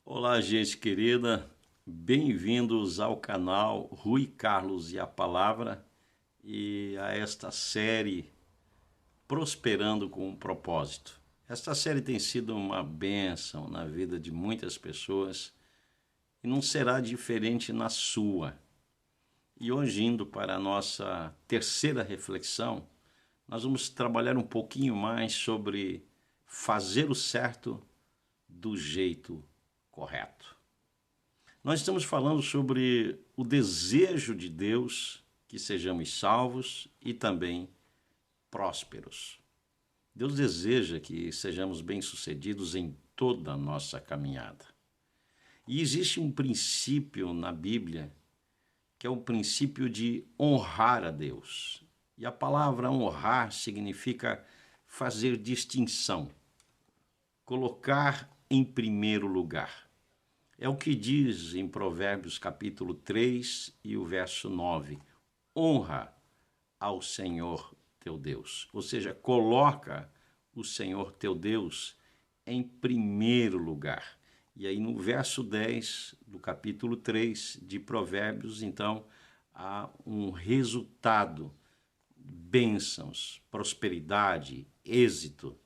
Olá, gente querida, bem-vindos ao canal Rui Carlos e a Palavra e a esta série Prosperando com um Propósito. Esta série tem sido uma bênção na vida de muitas pessoas e não será diferente na sua. E hoje, indo para a nossa terceira reflexão, nós vamos trabalhar um pouquinho mais sobre fazer o certo do jeito correto. Nós estamos falando sobre o desejo de Deus que sejamos salvos e também prósperos. Deus deseja que sejamos bem-sucedidos em toda a nossa caminhada. E existe um princípio na Bíblia que é o princípio de honrar a Deus. E a palavra honrar significa fazer distinção, colocar em primeiro lugar. É o que diz em Provérbios capítulo 3 e o verso 9. Honra ao Senhor teu Deus. Ou seja, coloca o Senhor teu Deus em primeiro lugar. E aí no verso 10 do capítulo 3 de Provérbios, então, há um resultado, bênçãos, prosperidade, êxito.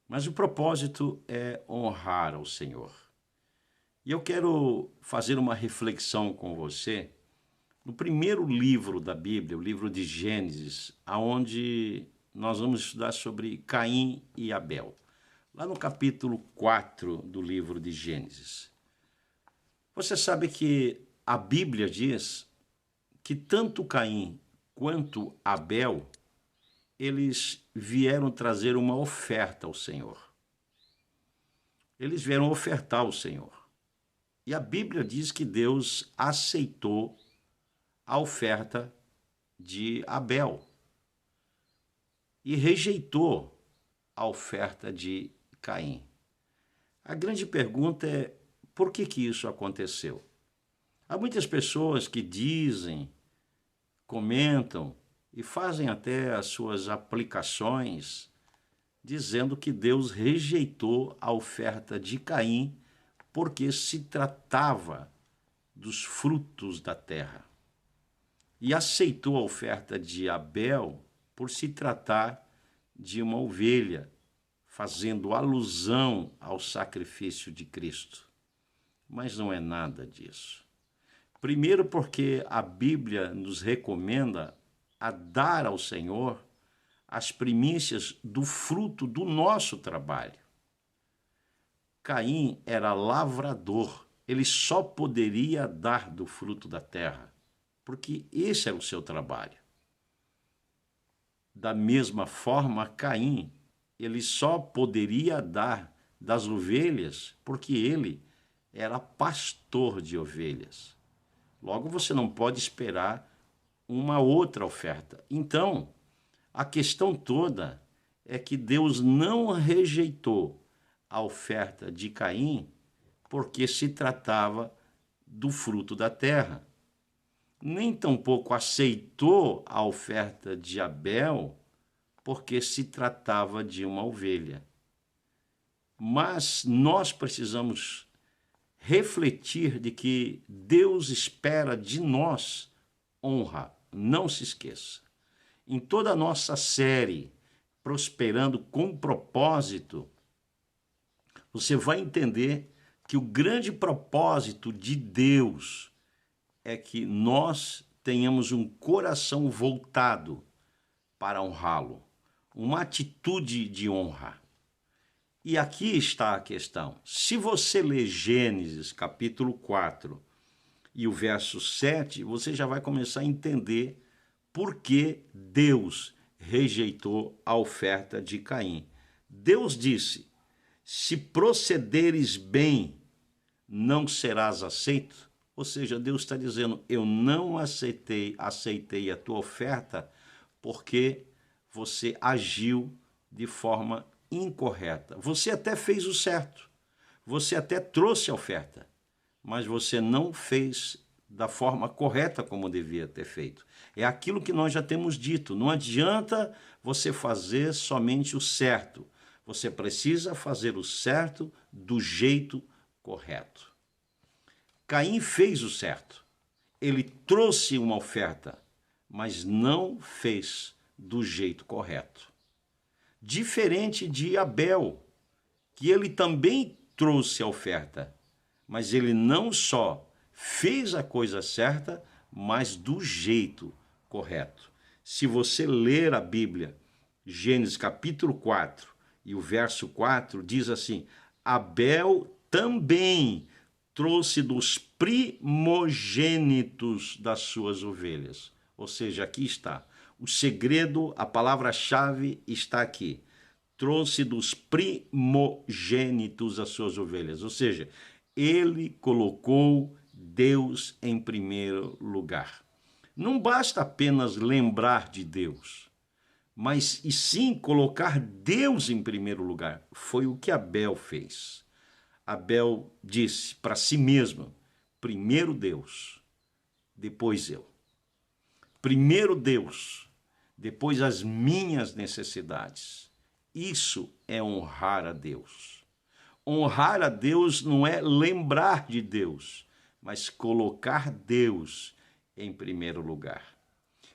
Mas o propósito é honrar ao Senhor. E eu quero fazer uma reflexão com você no primeiro livro da Bíblia, o livro de Gênesis, onde nós vamos estudar sobre Caim e Abel. Lá no capítulo 4 do livro de Gênesis. Você sabe que a Bíblia diz que tanto Caim quanto Abel, eles vieram trazer uma oferta ao Senhor. Eles vieram ofertar ao Senhor. E a Bíblia diz que Deus aceitou a oferta de Abel e rejeitou a oferta de Caim. A grande pergunta é: por que isso aconteceu? Há muitas pessoas que dizem, comentam e fazem até as suas aplicações dizendo que Deus rejeitou a oferta de Caim porque se tratava dos frutos da terra. E aceitou a oferta de Abel por se tratar de uma ovelha, fazendo alusão ao sacrifício de Cristo. Mas não é nada disso. Primeiro porque a Bíblia nos recomenda a dar ao Senhor as primícias do fruto do nosso trabalho. Caim era lavrador, ele só poderia dar do fruto da terra, porque esse era o seu trabalho. Da mesma forma, Caim, ele só poderia dar das ovelhas porque ele era pastor de ovelhas. Logo, você não pode esperar uma outra oferta. Então, a questão toda é que Deus não rejeitou a oferta de Caim porque se tratava do fruto da terra. Nem tampouco aceitou a oferta de Abel porque se tratava de uma ovelha. Mas nós precisamos refletir de que Deus espera de nós honra. Não se esqueça. Em toda a nossa série Prosperando com Propósito, você vai entender que o grande propósito de Deus é que nós tenhamos um coração voltado para honrá-lo, uma atitude de honra. E aqui está a questão. Se você ler Gênesis capítulo 4 e o verso 7, você já vai começar a entender por que Deus rejeitou a oferta de Caim. Deus disse: se procederes bem, não serás aceito. Ou seja, Deus está dizendo: eu não aceitei a tua oferta porque você agiu de forma incorreta. Você até fez o certo, você até trouxe a oferta, mas você não fez da forma correta como devia ter feito. É aquilo que nós já temos dito: não adianta você fazer somente o certo, você precisa fazer o certo do jeito correto. Caim fez o certo. Ele trouxe uma oferta, mas não fez do jeito correto. Diferente de Abel, que ele também trouxe a oferta, mas ele não só fez a coisa certa, mas do jeito correto. Se você ler a Bíblia, Gênesis capítulo 4 e o verso 4 diz assim: Abel também trouxe dos primogênitos das suas ovelhas. Ou seja, aqui está. O segredo, a palavra-chave está aqui. Trouxe dos primogênitos as suas ovelhas. Ou seja, ele colocou Deus em primeiro lugar. Não basta apenas lembrar de Deus, mas e sim colocar Deus em primeiro lugar. Foi o que Abel fez. Abel disse para si mesmo: primeiro Deus, depois eu. Primeiro Deus, depois as minhas necessidades. Isso é honrar a Deus. Honrar a Deus não é lembrar de Deus, mas colocar Deus em primeiro lugar.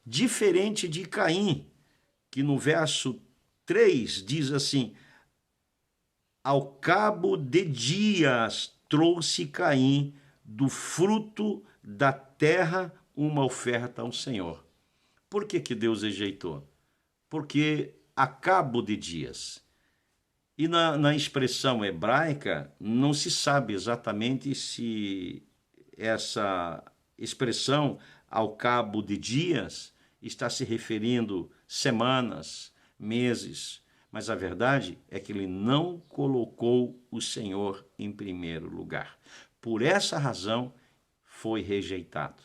Diferente de Caim, que no verso 3 diz assim: ao cabo de dias trouxe Caim do fruto da terra uma oferta ao Senhor. Por que Deus rejeitou? Porque a cabo de dias. E na expressão hebraica não se sabe exatamente se essa expressão ao cabo de dias está se referindo semanas, meses, mas a verdade é que ele não colocou o Senhor em primeiro lugar. Por essa razão foi rejeitado.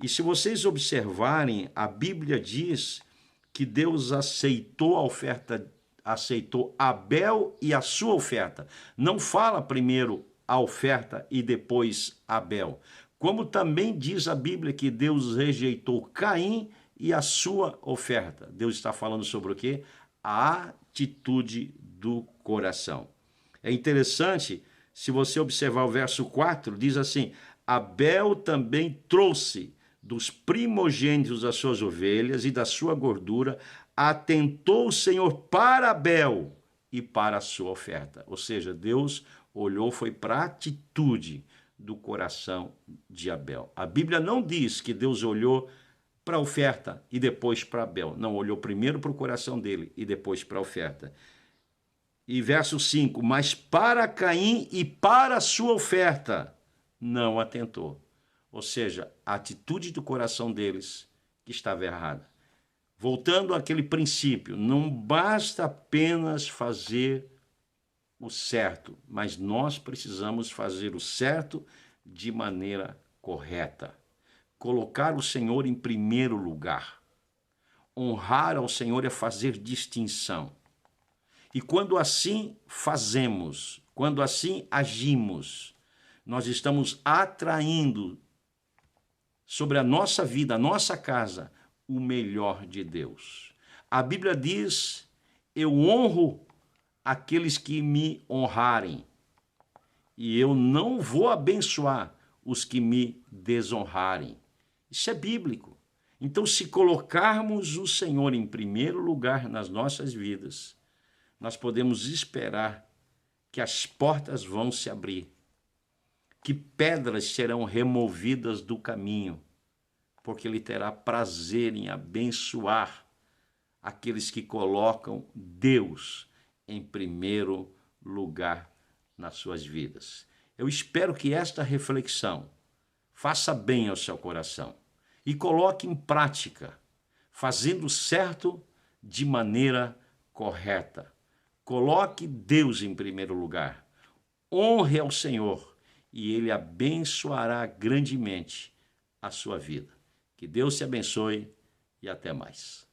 E se vocês observarem, a Bíblia diz que Deus aceitou a oferta, aceitou Abel e a sua oferta. Não fala primeiro a oferta e depois Abel. Como também diz a Bíblia que Deus rejeitou Caim e a sua oferta. Deus está falando sobre o quê? A atitude do coração. É interessante, se você observar o verso 4, diz assim: Abel também trouxe dos primogênitos das suas ovelhas e da sua gordura, atentou o Senhor para Abel e para a sua oferta. Ou seja, Deus olhou, foi para a atitude do coração de Abel. A Bíblia não diz que Deus olhou para a oferta e depois para Abel. Não, olhou primeiro para o coração dele e depois para a oferta. E verso 5, mas para Caim e para a sua oferta não atentou. Ou seja, a atitude do coração deles que estava errada. Voltando àquele princípio, não basta apenas fazer o certo, mas nós precisamos fazer o certo de maneira correta. Colocar o Senhor em primeiro lugar. Honrar ao Senhor é fazer distinção. E quando assim fazemos, quando assim agimos, nós estamos atraindo sobre a nossa vida, a nossa casa, o melhor de Deus. A Bíblia diz: eu honro aqueles que me honrarem, e eu não vou abençoar os que me desonrarem. Isso é bíblico. Então, se colocarmos o Senhor em primeiro lugar nas nossas vidas, nós podemos esperar que as portas vão se abrir, que pedras serão removidas do caminho, porque Ele terá prazer em abençoar aqueles que colocam Deus em primeiro lugar nas suas vidas. Eu espero que esta reflexão faça bem ao seu coração e coloque em prática, fazendo certo de maneira correta. Coloque Deus em primeiro lugar. Honre ao Senhor e Ele abençoará grandemente a sua vida. Que Deus te abençoe e até mais.